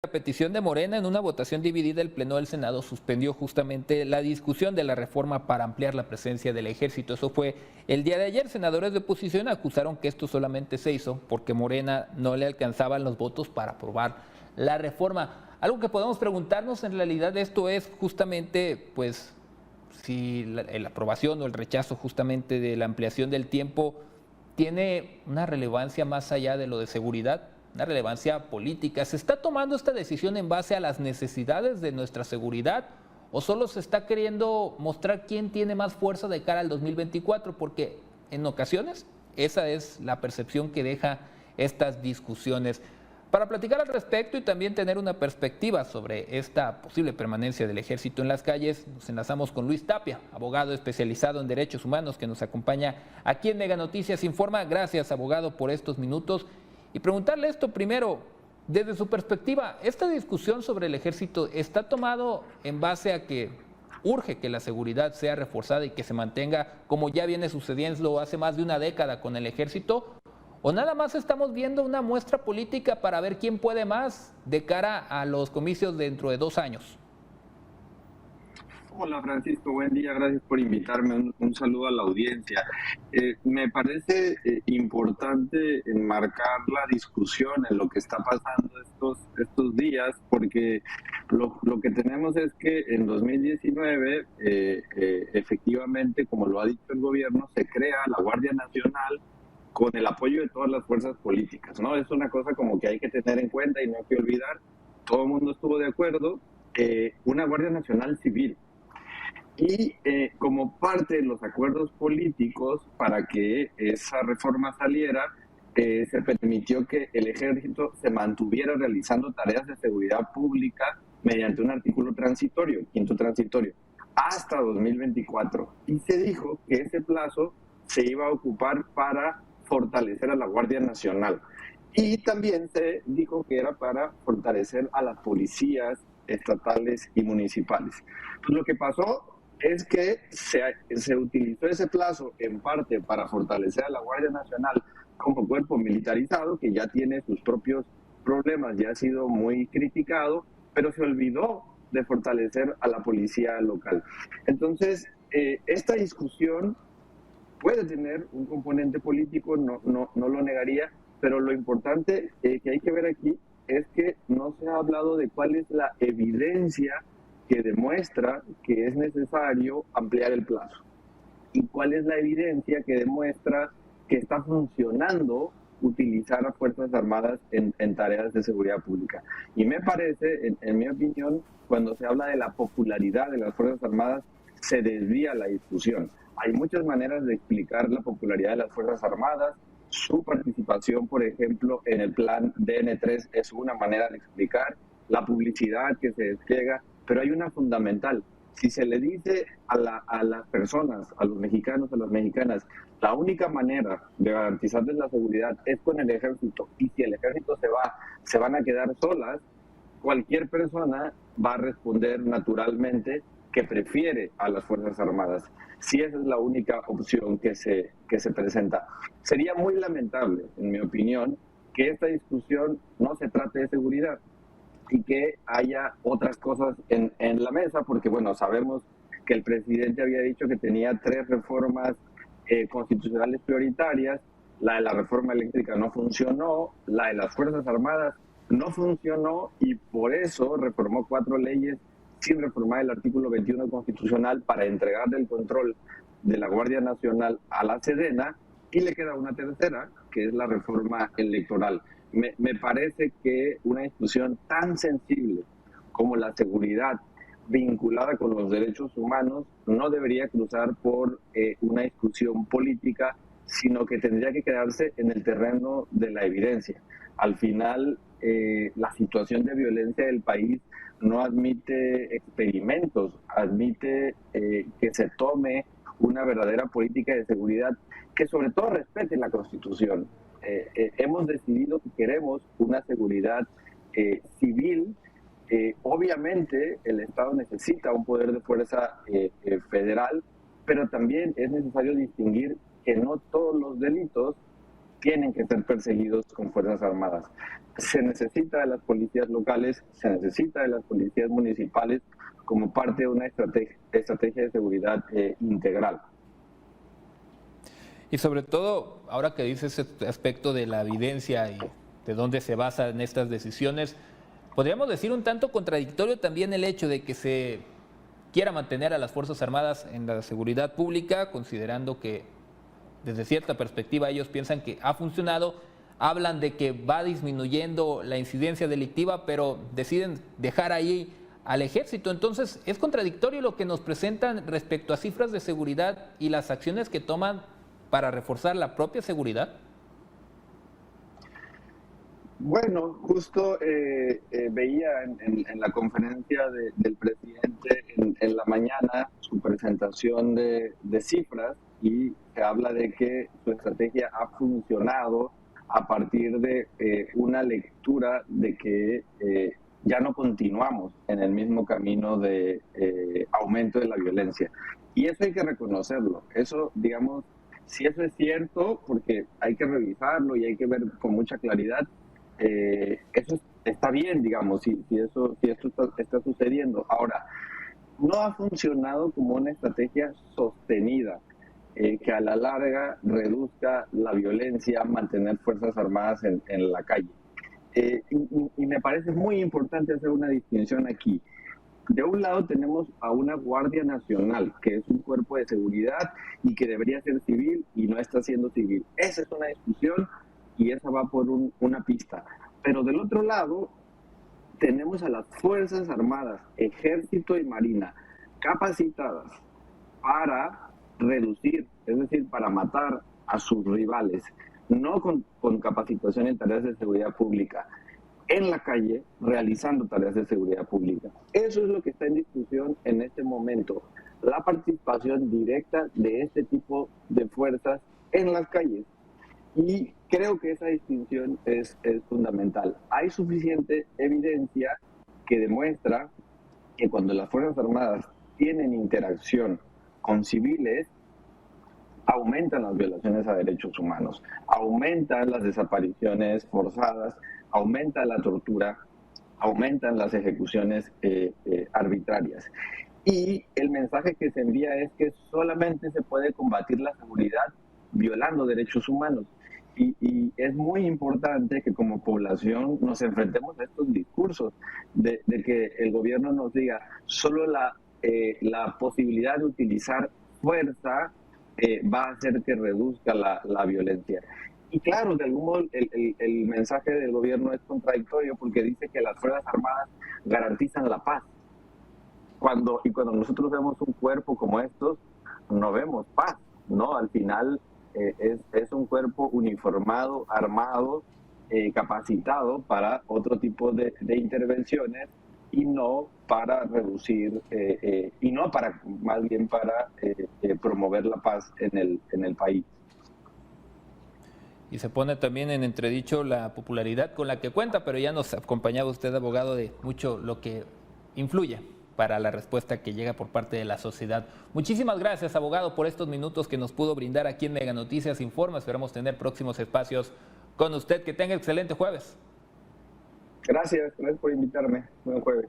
A petición de Morena, en una votación dividida, el Pleno del Senado suspendió justamente la discusión de la reforma para ampliar la presencia del ejército. Eso fue el día de ayer. Senadores de oposición acusaron que esto solamente se hizo porque Morena no le alcanzaban los votos para aprobar la reforma. Algo que podemos preguntarnos en realidad de esto es justamente, pues, si la aprobación o el rechazo justamente de la ampliación del tiempo tiene una relevancia más allá de lo de seguridad, una relevancia política. ¿Se está tomando esta decisión en base a las necesidades de nuestra seguridad o solo se está queriendo mostrar quién tiene más fuerza de cara al 2024? Porque en ocasiones esa es la percepción que deja estas discusiones. Para platicar al respecto y también tener una perspectiva sobre esta posible permanencia del ejército en las calles, nos enlazamos con Luis Tapia, abogado especializado en derechos humanos que nos acompaña aquí en Mega Noticias Informa. Gracias, abogado, por estos minutos. Y preguntarle esto primero, desde su perspectiva, ¿esta discusión sobre el ejército está tomado en base a que urge que la seguridad sea reforzada y que se mantenga como ya viene sucediendo hace más de una década con el ejército? ¿O nada más estamos viendo una muestra política para ver quién puede más de cara a los comicios dentro de 2 años? Hola Francisco, buen día, gracias por invitarme, un saludo a la audiencia. Me parece importante enmarcar la discusión en lo que está pasando estos días, porque lo que tenemos es que en 2019, efectivamente, como lo ha dicho el gobierno, se crea la Guardia Nacional con el apoyo de todas las fuerzas políticas, ¿no? Es una cosa como que hay que tener en cuenta y no hay que olvidar, todo el mundo estuvo de acuerdo, una Guardia Nacional civil. Y como parte de los acuerdos políticos para que esa reforma saliera, se permitió que el ejército se mantuviera realizando tareas de seguridad pública mediante un artículo transitorio, quinto transitorio, hasta 2024. Y se dijo que ese plazo se iba a ocupar para fortalecer a la Guardia Nacional. Y también se dijo que era para fortalecer a las policías estatales y municipales. Pues lo que pasó es que se utilizó ese plazo en parte para fortalecer a la Guardia Nacional como cuerpo militarizado, que ya tiene sus propios problemas, ya ha sido muy criticado, pero se olvidó de fortalecer a la policía local. Entonces, esta discusión puede tener un componente político, no lo negaría, pero lo importante que hay que ver aquí es que no se ha hablado de cuál es la evidencia que demuestra que es necesario ampliar el plazo y cuál es la evidencia que demuestra que está funcionando utilizar a Fuerzas Armadas en tareas de seguridad pública. Y me parece, en mi opinión, cuando se habla de la popularidad de las Fuerzas Armadas, se desvía la discusión. Hay muchas maneras de explicar la popularidad de las Fuerzas Armadas. Su participación, por ejemplo, en el plan DN3 es una manera de explicar la publicidad que se despliega, pero hay una fundamental. Si se le dice a las personas, a los mexicanos, a las mexicanas, la única manera de garantizarles la seguridad es con el ejército, y si el ejército se van a quedar solas, cualquier persona va a responder naturalmente que prefiere a las Fuerzas Armadas, si esa es la única opción que se presenta. Sería muy lamentable, en mi opinión, que esta discusión no se trate de seguridad y que haya otras cosas en la mesa, porque bueno, sabemos que el presidente había dicho que tenía 3 reformas constitucionales prioritarias. La de la reforma eléctrica no funcionó, la de las Fuerzas Armadas no funcionó, y por eso reformó 4 leyes sin reformar el artículo 21 constitucional para entregarle el control de la Guardia Nacional a la Sedena, y le queda una tercera, que es la reforma electoral. Me parece que una discusión tan sensible como la seguridad vinculada con los derechos humanos no debería cruzar por una discusión política, sino que tendría que quedarse en el terreno de la evidencia. Al final, la situación de violencia del país no admite experimentos, admite que se tome una verdadera política de seguridad que sobre todo respete la Constitución. Hemos decidido que queremos una seguridad civil. Obviamente el Estado necesita un poder de fuerza federal, pero también es necesario distinguir que no todos los delitos tienen que ser perseguidos con Fuerzas Armadas. Se necesita de las policías locales, se necesita de las policías municipales como parte de una estrategia de seguridad integral. Y sobre todo, ahora que dices este aspecto de la evidencia y de dónde se basan estas decisiones, podríamos decir un tanto contradictorio también el hecho de que se quiera mantener a las Fuerzas Armadas en la seguridad pública, considerando que desde cierta perspectiva ellos piensan que ha funcionado, hablan de que va disminuyendo la incidencia delictiva, pero deciden dejar ahí al ejército. Entonces, ¿es contradictorio lo que nos presentan respecto a cifras de seguridad y las acciones que toman para reforzar la propia seguridad? Bueno, justo veía en la conferencia del presidente en la mañana su presentación de cifras y se habla de que su estrategia ha funcionado a partir de una lectura de que ya no continuamos en el mismo camino de aumento de la violencia. Y eso hay que reconocerlo. Eso, digamos, si eso es cierto, porque hay que revisarlo y hay que ver con mucha claridad, eso está bien, digamos, si esto está sucediendo. Ahora, no ha funcionado como una estrategia sostenida que a la larga reduzca la violencia, mantener Fuerzas Armadas en la calle. Y me parece muy importante hacer una distinción aquí. De un lado tenemos a una Guardia Nacional, que es un cuerpo de seguridad y que debería ser civil y no está siendo civil. Esa es una discusión y esa va por una pista. Pero del otro lado tenemos a las Fuerzas Armadas, Ejército y Marina, capacitadas para reducir, es decir, para matar a sus rivales, no con capacitación en tareas de seguridad pública, en la calle, realizando tareas de seguridad pública. Eso es lo que está en discusión en este momento, la participación directa de este tipo de fuerzas en las calles. Y creo que esa distinción es fundamental. Hay suficiente evidencia que demuestra que cuando las Fuerzas Armadas tienen interacción con civiles, aumentan las violaciones a derechos humanos, aumentan las desapariciones forzadas, aumenta la tortura, aumentan las ejecuciones arbitrarias. Y el mensaje que se envía es que solamente se puede combatir la seguridad violando derechos humanos. Y es muy importante que como población nos enfrentemos a estos discursos de que el gobierno nos diga solo la posibilidad de utilizar fuerza va a hacer que reduzca la violencia. Y claro, de algún modo el mensaje del gobierno es contradictorio porque dice que las Fuerzas Armadas garantizan la paz. Cuando nosotros vemos un cuerpo como estos, no vemos paz, ¿no? Al final es un cuerpo uniformado, armado, capacitado para otro tipo de intervenciones y no para reducir, y no para, más bien para promover la paz en el país. Y se pone también en entredicho la popularidad con la que cuenta, pero ya nos acompañaba usted, abogado, de mucho lo que influye para la respuesta que llega por parte de la sociedad. Muchísimas gracias, abogado, por estos minutos que nos pudo brindar aquí en Mega Noticias Informa. Esperamos tener próximos espacios con usted. Que tenga excelente jueves. Gracias por invitarme. Buen jueves.